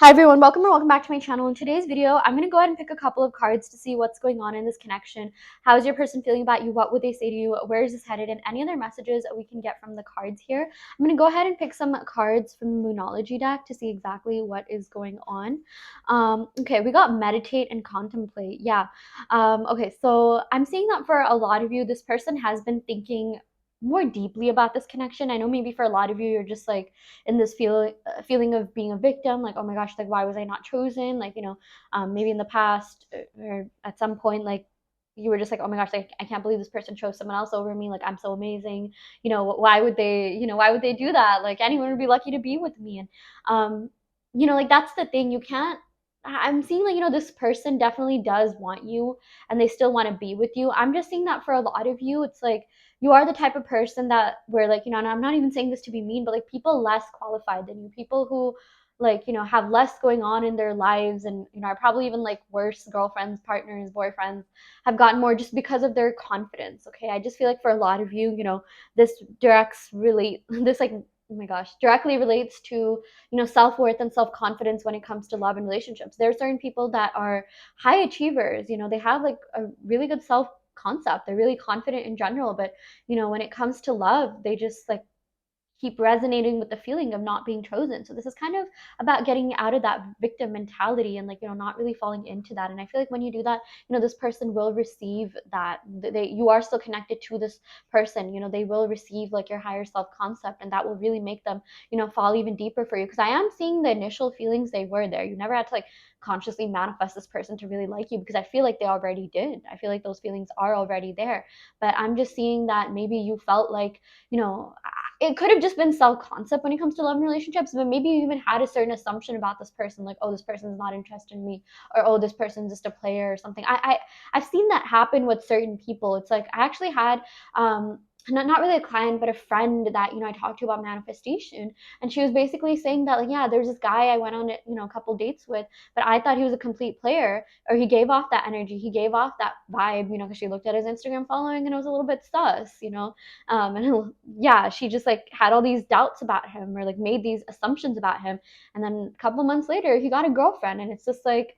Hi everyone, welcome or welcome back to my channel. In today's video, I'm going to go ahead and pick a couple of cards to see what's going on in this connection. How is your person feeling about you? What would they say to you? Where is this headed? And any other messages we can get from the cards here. I'm going to go ahead and pick some cards from the Moonology deck to see exactly what is going on. Okay, we got meditate and contemplate. Yeah. Okay, so I'm seeing that for a lot of you, this person has been thinking more deeply about this connection. I know maybe for a lot of you, you're just like in this feeling of being a victim, like, oh my gosh, like why was I not chosen, like, maybe in the past or at some point, like you were just like, oh my gosh, like I can't believe this person chose someone else over me, like I'm so amazing, why would they do that, like anyone would be lucky to be with me. And like that's the thing, you can't, I'm seeing like, this person definitely does want you and they still want to be with you. I'm just seeing that for a lot of you, it's like you are the type of person that where, like, and I'm not even saying this to be mean, but like people less qualified than you, people who like, have less going on in their lives and, are probably even like worse girlfriends, partners, boyfriends, have gotten more just because of their confidence. Okay. I just feel like for a lot of you, this directs really this like, oh my gosh, directly relates to, self-worth and self-confidence when it comes to love and relationships. There are certain people that are high achievers, they have like a really good self concept, they're really confident in general, but when it comes to love, they just like keep resonating with the feeling of not being chosen. So this is kind of about getting out of that victim mentality and, like, not really falling into that. And I feel like when you do that, this person will receive that. You are still connected to this person. They will receive like your higher self concept, and that will really make them, fall even deeper for you. Because I am seeing the initial feelings, they were there. You never had to like consciously manifest this person to really like you, because I feel like they already did. I feel like those feelings are already there. But I'm just seeing that maybe you felt like, it could have just been self-concept when it comes to love and relationships, but maybe you even had a certain assumption about this person, like, oh, this person's not interested in me, or oh, this person's just a player or something. I've seen that happen with certain people. It's like I actually had not really a client, but a friend that, I talked to about manifestation, and she was basically saying that, like, yeah, there's this guy I went on, a couple dates with, but I thought he was a complete player, or he gave off that energy, he gave off that vibe, because she looked at his Instagram following and it was a little bit sus, and yeah, she just like had all these doubts about him, or like made these assumptions about him. And then a couple months later, he got a girlfriend, and it's just like,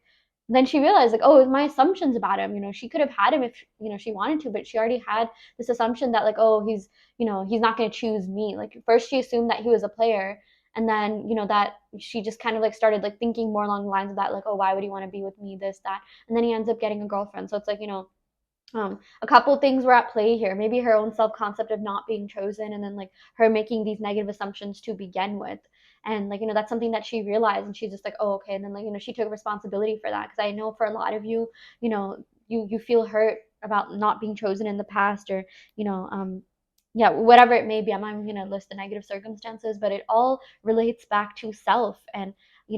then she realized, like, oh, it was my assumptions about him. She could have had him if, she wanted to, but she already had this assumption that, like, oh, he's not going to choose me. Like, first she assumed that he was a player, and then, that she just kind of like started like thinking more along the lines of that, like, oh, why would he want to be with me, this, that. And then he ends up getting a girlfriend. So it's like, a couple things were at play here. Maybe her own self concept of not being chosen, and then like her making these negative assumptions to begin with. And like, that's something that she realized, and she's just like, oh, okay. And then, like, she took responsibility for that. Because I know for a lot of you, you feel hurt about not being chosen in the past, or, you know, yeah, whatever it may be. I'm not even going to list the negative circumstances, but it all relates back to self, and,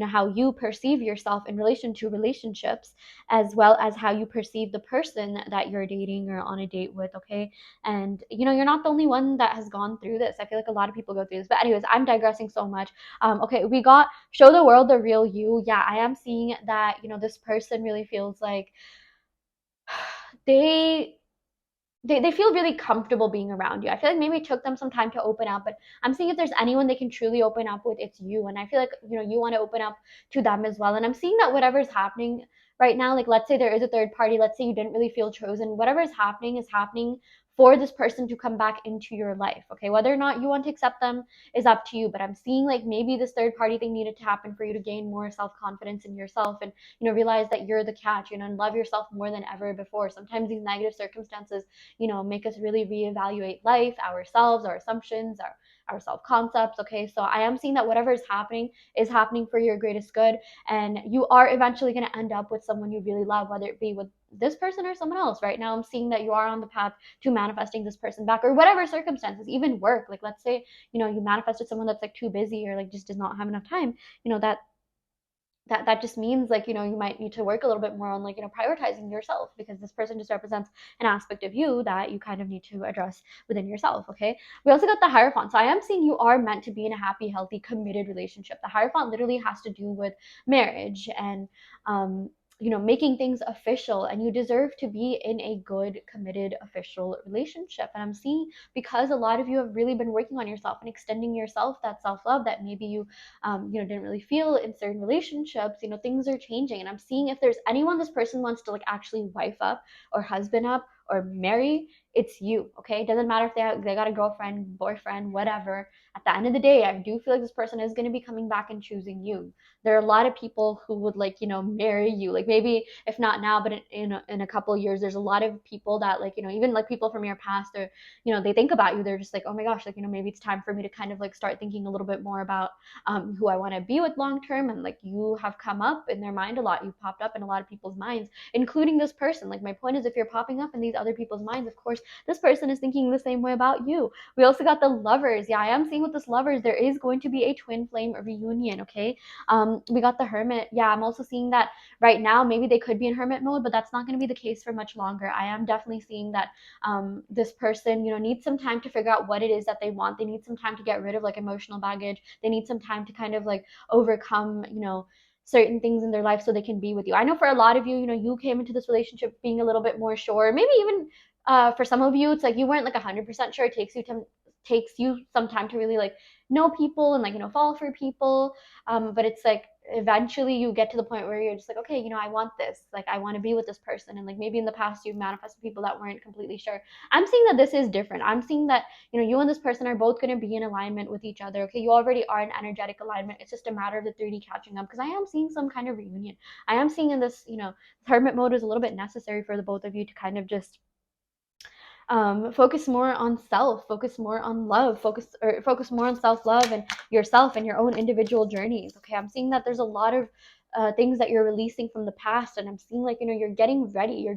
how you perceive yourself in relation to relationships, as well as how you perceive the person that you're dating or on a date with. Okay. And, you're not the only one that has gone through this. I feel like a lot of people go through this. But, anyways, I'm digressing so much. Okay. We got show the world the real you. Yeah, I am seeing that, this person really feels like they they feel really comfortable being around you. I feel like maybe it took them some time to open up, but I'm seeing if there's anyone they can truly open up with, it's you. And I feel like, you want to open up to them as well. And I'm seeing that whatever's happening right now, like, let's say there is a third party, let's say you didn't really feel chosen, whatever is happening for this person to come back into your life. Okay. Whether or not you want to accept them is up to you. But I'm seeing like maybe this third party thing needed to happen for you to gain more self-confidence in yourself, and, realize that you're the catch, and love yourself more than ever before. Sometimes these negative circumstances, make us really reevaluate life, ourselves, our assumptions, our self concepts. Okay. So I am seeing that whatever is happening for your greatest good. And you are eventually going to end up with someone you really love, whether it be with this person or someone else. Right now, I'm seeing that you are on the path to manifesting this person back, or whatever circumstances, even work. Like, let's say, you manifested someone that's like too busy, or like just does not have enough time, that just means, like, you might need to work a little bit more on, like, prioritizing yourself, because this person just represents an aspect of you that you kind of need to address within yourself. Okay. We also got the Hierophant. So I am seeing you are meant to be in a happy, healthy, committed relationship. The Hierophant literally has to do with marriage, and making things official, and you deserve to be in a good, committed, official relationship. And I'm seeing, because a lot of you have really been working on yourself and extending yourself that self-love that maybe you didn't really feel in certain relationships, things are changing. And I'm seeing, if there's anyone this person wants to like actually wife up or husband up or marry, it's you. Okay, it doesn't matter if they got a girlfriend, boyfriend, whatever. At the end of the day, I do feel like this person is going to be coming back and choosing you. There are a lot of people who would like marry you, like maybe if not now, but in a couple of years. There's a lot of people that like even like people from your past, or they think about you, they're just like, oh my gosh, like maybe it's time for me to kind of like start thinking a little bit more about who I want to be with long term. And like, you have come up in their mind a lot, you've popped up in a lot of people's minds, including this person. Like, my point is, if you're popping up in these other people's minds, of course this person is thinking the same way about you. We also got the lovers. Yeah, I am seeing with this lovers, there is going to be a twin flame reunion. Okay, we got the hermit. Yeah, I'm also seeing that right now maybe they could be in hermit mode, but that's not going to be the case for much longer. I am definitely seeing that this person needs some time to figure out what it is that they want. They need some time to get rid of like emotional baggage. They need some time to kind of like overcome certain things in their life so they can be with you. I know for a lot of you, you came into this relationship being a little bit more sure. Maybe even for some of you, it's like you weren't like 100% sure. It takes you some time to really like know people and like fall for people. But it's like eventually you get to the point where you're just like, okay, I want this. Like, I want to be with this person. And like, maybe in the past you've manifested people that weren't completely sure. I'm seeing that this is different. I'm seeing that you and this person are both going to be in alignment with each other. Okay, you already are in energetic alignment. It's just a matter of the 3D catching up, because I am seeing some kind of reunion. I am seeing in this, hermit mode is a little bit necessary for the both of you to kind of just focus more on self, focus more on love, focus more on self-love and yourself and your own individual journeys. Okay, I'm seeing that there's a lot of things that you're releasing from the past, and I'm seeing like you're getting ready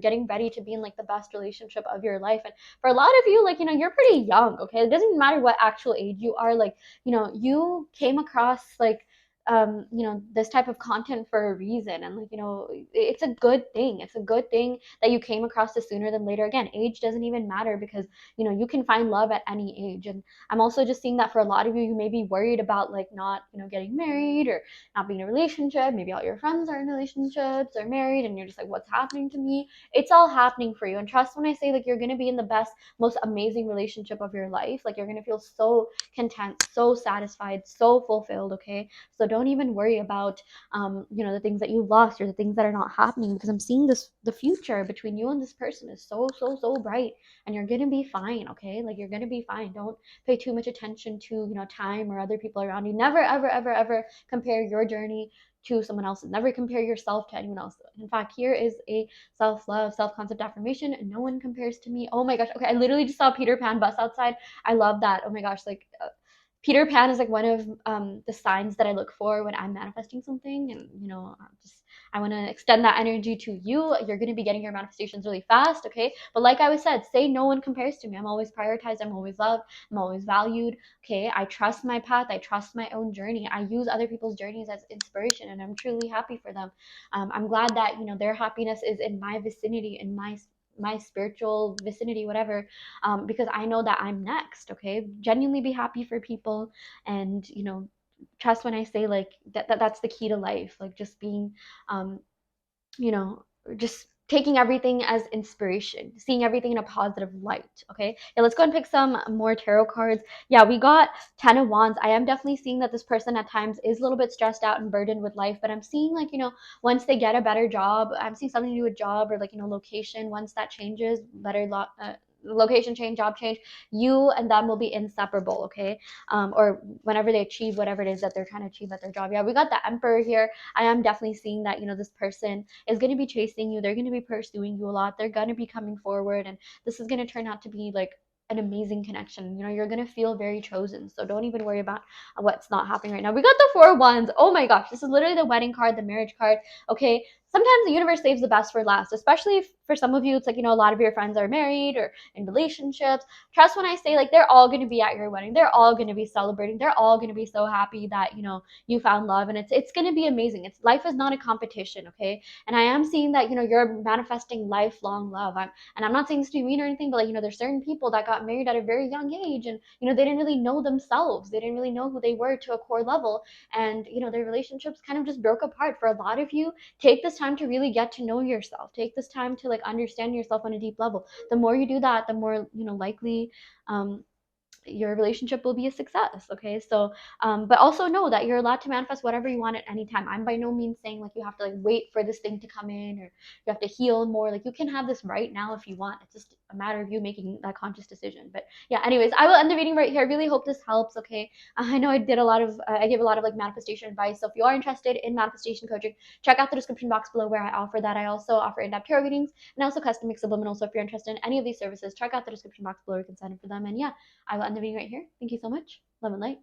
to be in like the best relationship of your life. And for a lot of you, like you're pretty young. Okay, it doesn't matter what actual age you are. Like you came across like this type of content for a reason, and like it's a good thing. It's a good thing that you came across this sooner than later. Again, age doesn't even matter, because you can find love at any age. And I'm also just seeing that for a lot of you, you may be worried about like not getting married or not being in a relationship. Maybe all your friends are in relationships or married, and you're just like, what's happening to me? It's all happening for you. And trust when I say, like, you're going to be in the best, most amazing relationship of your life. Like, you're going to feel so content, so satisfied, so fulfilled. Okay, so don't even worry about the things that you lost or the things that are not happening, because I'm seeing the future between you and this person is so so so bright, and you're gonna be fine. Okay, like, you're gonna be fine. Don't pay too much attention to time or other people around you. Never ever ever ever compare your journey to someone else's. Never compare yourself to anyone else. In fact, here is a self-love, self-concept affirmation: no one compares to me. Oh my gosh. Okay, I literally just saw Peter Pan bus outside. I love that. Oh my gosh, like Peter Pan is like one of the signs that I look for when I'm manifesting something. And just I want to extend that energy to you. You're going to be getting your manifestations really fast. Okay, but like I was said, say no one compares to me. I'm always prioritized, I'm always loved, I'm always valued. Okay, I trust my path, I trust my own journey. I use other people's journeys as inspiration, and I'm truly happy for them. I'm glad that their happiness is in my vicinity, in my spiritual vicinity, whatever. Because I know that I'm next. Okay, genuinely be happy for people, and trust when I say like that's the key to life. Like, just being um you know, just taking everything as inspiration, seeing everything in a positive light. Okay. Yeah, let's go and pick some more tarot cards. Yeah, we got 10 of Wands. I am definitely seeing that this person at times is a little bit stressed out and burdened with life, but I'm seeing like, once they get a better job, I'm seeing something to do with job or like, location. Once that changes, location change, job change, you and them will be inseparable. Okay. Or whenever they achieve whatever it is that they're trying to achieve at their job. Yeah, we got the Emperor here. I am definitely seeing that this person is going to be chasing you. They're going to be pursuing you a lot. They're going to be coming forward, and this is going to turn out to be like an amazing connection. You're going to feel very chosen. So don't even worry about what's not happening right now. We got the 4 of Wands. Oh my gosh, this is literally the wedding card, the marriage card. Okay, sometimes the universe saves the best for last, especially if for some of you it's like a lot of your friends are married or in relationships. Trust when I say, like, they're all going to be at your wedding. They're all going to be celebrating. They're all going to be so happy that you found love, and it's going to be amazing. It's Life is not a competition. Okay, and I am seeing that you're manifesting lifelong love. I'm not saying this to be mean or anything, but like there's certain people that got married at a very young age, and they didn't really know themselves. They didn't really know who they were to a core level, and their relationships kind of just broke apart. For a lot of you, take this time time to really get to know yourself. Take this time to like understand yourself on a deep level. The more you do that, the more, you know, likely your relationship will be a success. Okay, so but also know that you're allowed to manifest whatever you want at any time. I'm by no means saying like you have to like wait for this thing to come in, or you have to heal more. Like you can have this right now if you want. It's just a matter of you making that conscious decision. But yeah, anyways, I will end the reading right here. I really hope this helps. Okay, I know I did a lot of I gave a lot of like manifestation advice, so if you are interested in manifestation coaching, check out the description box below where I offer that. I also offer in-depth tarot readings and also custom mix subliminal. So if you're interested in any of these services, check out the description box below. You can sign up for them. And yeah, I will end the video right here. Thank you so much. Love and light.